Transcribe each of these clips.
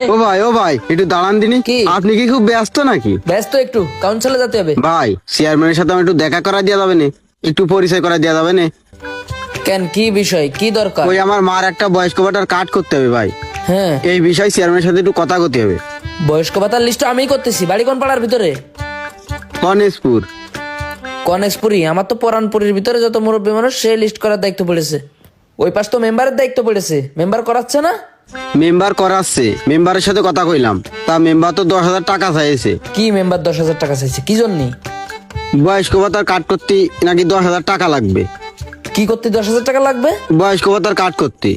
ও ভাই একটু দাঁড়ান দিনি। কি? আপনি কি খুব ব্যস্ত নাকি? ব্যস্ত একটু কাউন্সিলে যেতে হবে। ভাই চেয়ারম্যানের সাথে আমার একটু দেখা করা দেওয়া যাবে না? একটু পরিচয় করা দেওয়া যাবে না? কেন, কি বিষয়, কি দরকার? ওই আমার মার একটা বয়স্ক ভাতার কার্ড করতে হবে ভাই। হ্যাঁ, এই বিষয়ে চেয়ারম্যানের সাথে একটু কথা করতে হবে। বয়স্ক ভাতার লিস্ট আমি করতেছি। বাড়ি কোন পাড়ার ভিতরে? গণেশপুর। কনেশপুরি। আমার তো পরানপুরের ভিতরে যত মুরব্বী মানুষ সে লিস্ট করার দায়িত্ব পড়েছে। ওই পাশ তো মেম্বারের দায়িত্ব পড়েছে। মেম্বার করাচ্ছে না? মেম্বার করাচ্ছে, মেম্বারের সাথে কথা কইলাম, তা মেম্বার তো 10,000 টাকা চাইছে। কি মেম্বার 10,000 টাকা চাইছে? কি জন্য? বয়স্ক ভাতার কার্ড করতে নাকি 10,000 টাকা লাগবে। কি করতে 10,000 টাকা লাগবে? বয়স্ক ভাতার কার্ড করতে।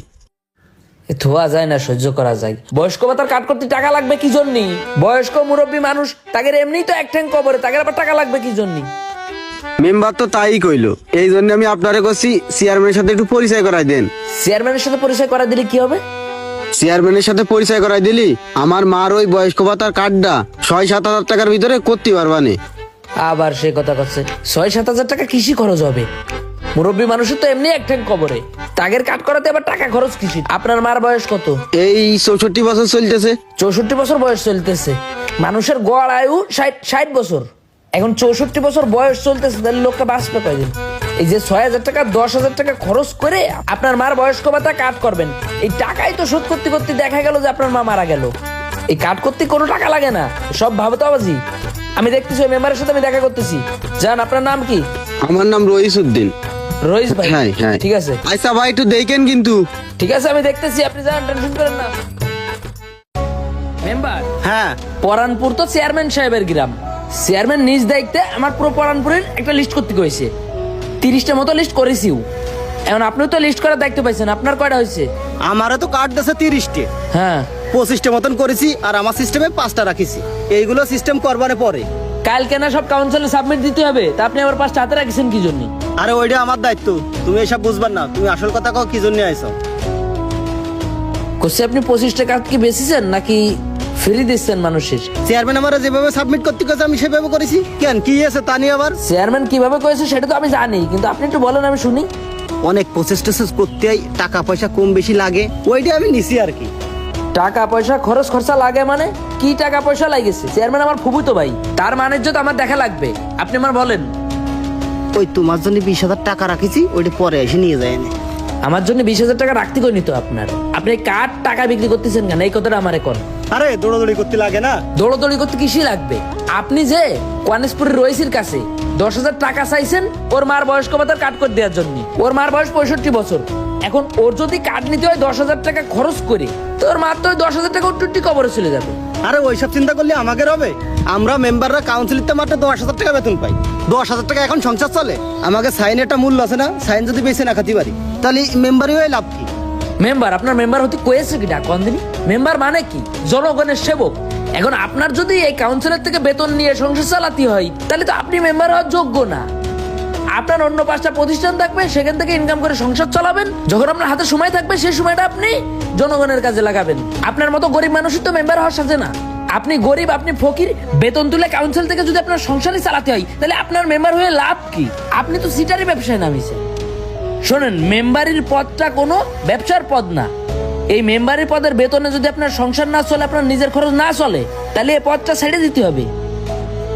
এ ধোয়া যায় না, সহ্য করা যায়। বয়স্ক ভাতার কাট করতে টাকা লাগবে কি জন্য? বয়স্ক মুরব্বী মানুষ, তাদের এমনি তো এক ঠ্যাং কবরে, তাদের আবার টাকা লাগবে কি জন্য? মেম্বার তো তাই কইলো, এই জন্য আমি আপনারে কইছি চেয়ারম্যানের সাথে একটু পরিচয় করাই দেন। চেয়ারম্যানের সাথে পরিচয় করা দিলে কি হবে? চেয়ারম্যানের সাথে পরিচয় করাই দিলি আমার মার ওই বয়স্ক ভাতার কার্ডটা 6-7 হাজার টাকার ভিতরে করতে পারবানে। আবার সে কথা করছে 6-7 হাজার টাকা কৃষি খরচ হবে। মুরব্বী মানুষের তো এমনি এক ঠ্যাং কবরে, তাগের কাট করাতে আবার টাকা খরচ কৃষি। আপনার মার বয়স কত? এই 64 বছর চলতেছে। 64 বছর বয়স চলতেছে। মানুষের গড় আয়ু 60 বছর। এখন 64 বছর বয়স চলতেছে, তাহলে লোকটা বাঁচবে কয়দিন? এই যে 6,000 টাকা 10,000 টাকা খরচ করে আপনার মার বয়স্ক ভাতা কাট করবেন, এই টাকাই তো শোধ করতে করতে দেখা গেল যে আপনার মা মারা গেল। এই কাট করতে কোনো টাকা লাগে না, সব ভাবতাবাজি। আমি দেখতেছি ওই মেম্বারের সাথে আমি দেখা করতেছি। জান, আপনার নাম কি? আমার নাম রইস উদ্দিন। রইস ভাই? হ্যাঁ হ্যাঁ ঠিক আছে। আচ্ছা ভাই একটু দেখেন কিন্তু। ঠিক আছে, আমি দেখতেছি, আপনি যান, টেনশন করেন না। মেম্বার, হ্যাঁ পরানপুর তো চেয়ারম্যান সাহেবের গ্রাম। চেয়ারম্যান নিজ দায়িত্বে আমার পুরো পরানপুরের একটা লিস্ট করতে কইছে। 30টা মতো লিস্ট করেছিও। এখন আপনিও তো লিস্ট করার দায়িত্ব পাইছেন, আপনার কয়টা হয়েছে? আমারও তো কার্ড দিয়েছে 30টে, হ্যাঁ, 25টা মতন করেছি, আর আমার সিস্টেমে 5টা রাখিছি। এইগুলো সিস্টেম করবারে পরে। কালকে না সব কাউন্সিলে সাবমিট দিতে হবে, তা আপনি আবার 5টা হাতে রাখছেন কি জন্য? আরে ওইটা আমার দায়িত্ব, তুমি এসব বুঝবার না। তুমি আসল কথা কও, কি জন্য আইছো? কোসে আপনি 25টা কাজ কি বেচেছেন নাকি ফ্রি দিচ্ছেন মানুষের? চেয়ারম্যান আমারে যেভাবে সাবমিট করতে কইছে আমি সেভাবে করেছি। কেন, কি আছে তা নিয়ে আবার? চেয়ারম্যান কিভাবে করেছে সেটা তো আমি জানি, কিন্তু আপনি একটু বলেন, আমি শুনি। অনেক প্রসেস টেসেস করতেই টাকা পয়সা কম বেশি লাগে, ওইটা আমি নিছি আর কি। টাকা পয়সা খরচ খরচা লাগে মানে? কি টাকা পয়সা লাগেছে? চেয়ারম্যান আমার ফুফুতো ভাই, তার মানের যদি আমার দেখা লাগবে, আপনি আমার বলেন। ওই তোমার জন্য 20,000 টাকা রাখিছি, ওইটা পরে এসে নিয়ে যায় না। আমার জন্য 20,000 টাকা রাখতে কই নিত আপনার? আপনি কার টাকা বিক্রি করতেছেন কেন, এই কথাটা আমার এখন। আরে দৌড়াদৌড়ি করতে লাগে না। দৌড়দৌড়ি করতে কিসি লাগবে? আপনি যে কনেশপুরের রইসির কাছে 10,000 টাকা চাইছেন ওর মার বয়স্ক ভাতার কাট করে দেওয়ার জন্য। ওর মার বয়স 65 বছর। এখন ওর যদি কাট নিতে হয় 10,000 টাকা খরচ করে, তো ওর মার তো 10,000 টাকা উট্টুটি কবরে চলে যাবে। আরে ওইসব চিন্তা করলে আমাকে হবে? আমরা মেম্বাররা কাউন্সিলিতে মাত্র 10,000 টাকা বেতন পাই। 10,000 টাকা এখন সংসার চলে। আমাকে সাইন একটা মূল্য আছে না? সাইন যদি বেশি না খাতে পারি, তাহলে মেম্বারই হয়ে লাভ কি? মেম্বার, আপনার মেম্বার হতে কয়েছে কি ডাক দিনই? মেম্বার মানে কি? জনগণের সেবক। এখন আপনার যদি এই কাউন্সিলর থেকে বেতন নিয়ে সংসার চালাতে হয়, তাহলে তো আপনি মেম্বার হওয়ার যোগ্য না। আপনার অন্য 5টা প্রতিষ্ঠান থাকবে, সেখান থেকে ইনকাম করে সংসার চালাবেন। যখন আপনার হাতে সময় থাকবে, সেই সময়টা আপনি জনগণের কাজে লাগাবেন। আপনার মতো গরিব মানুষই তো মেম্বার হওয়ার সাজে না। আপনি গরিব, আপনি ফকির, বেতন তুলে কাউন্সিল থেকে যদি আপনার সংসারই চালাতে হয়, তাহলে আপনার মেম্বার হয়ে লাভ কি? আপনি তো সিটারি ব্যবসায় নামিয়েছেন। শোনেন, মেম্বারির পদটা কোনো ব্যবসার পদ না। এই মেম্বারের পদের বেতনে যদি আপনার সংসার না চলে, আপনার নিজের খরচ না চলে, তাহলে এই পদটা ছেড়ে দিতে হবে।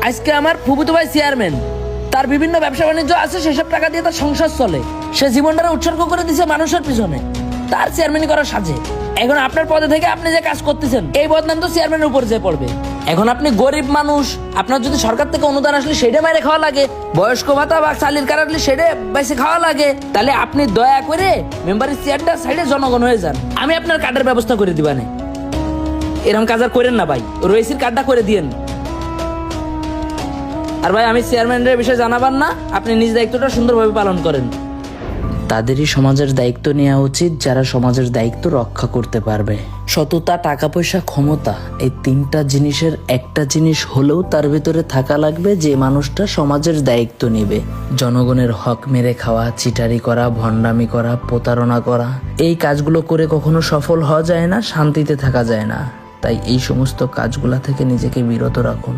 আজকে আমার ফুফুতো ভাই চেয়ারম্যান, তার বিভিন্ন ব্যবসা বাণিজ্য আছে, সেসব টাকা দিয়ে তার সংসার চলে। সে জীবনটা উৎসর্গ করে দিছে মানুষের পিছনে, তার চেয়ারম্যানই করার সাজে। এখন আপনার পদে থেকে আপনি যে কাজ করতেছেন, এই বদনাম তো চেয়ারম্যানের উপর যে পড়বে। এখন আপনি গরিব মানুষ, আপনার যদি সরকার থেকে অনুদান আসলে সেটা মাইরে খাওয়া লাগে, বয়স্ক ভাতা বা চালির কার্ড আসলে সেটা বেশি খাওয়া লাগে, তাহলে আপনি দয়া করে মেম্বারের চেয়ারটা সাইডে জনগণ হয়ে যান। আমি আপনার কার্ডের ব্যবস্থা করে দিবানে। এরকম কাজ আর করেন না ভাই, রইসির কার্ডটা করে দিয়েন। আর ভাই, আমি চেয়ারম্যানের বিষয়ে জানাবার না, আপনি নিজ দায়িত্বটা সুন্দরভাবে পালন করেন। তাদেরই সমাজের দায়িত্ব নেওয়া উচিত যারা সমাজের দায়িত্ব রক্ষা করতে পারবে। সততা, টাকা পয়সা, ক্ষমতা, এই 3টা জিনিসের একটা জিনিস হলেও তার ভিতরে থাকা লাগবে যে মানুষটা সমাজের দায়িত্ব নেবে। জনগণের হক মেরে খাওয়া, চিটারি করা, ভণ্ডামি করা, প্রতারণা করা, এই কাজগুলো করে কখনো সফল হওয়া যায় না, শান্তিতে থাকা যায় না। তাই এই সমস্ত কাজগুলা থেকে নিজেকে বিরত রাখুন।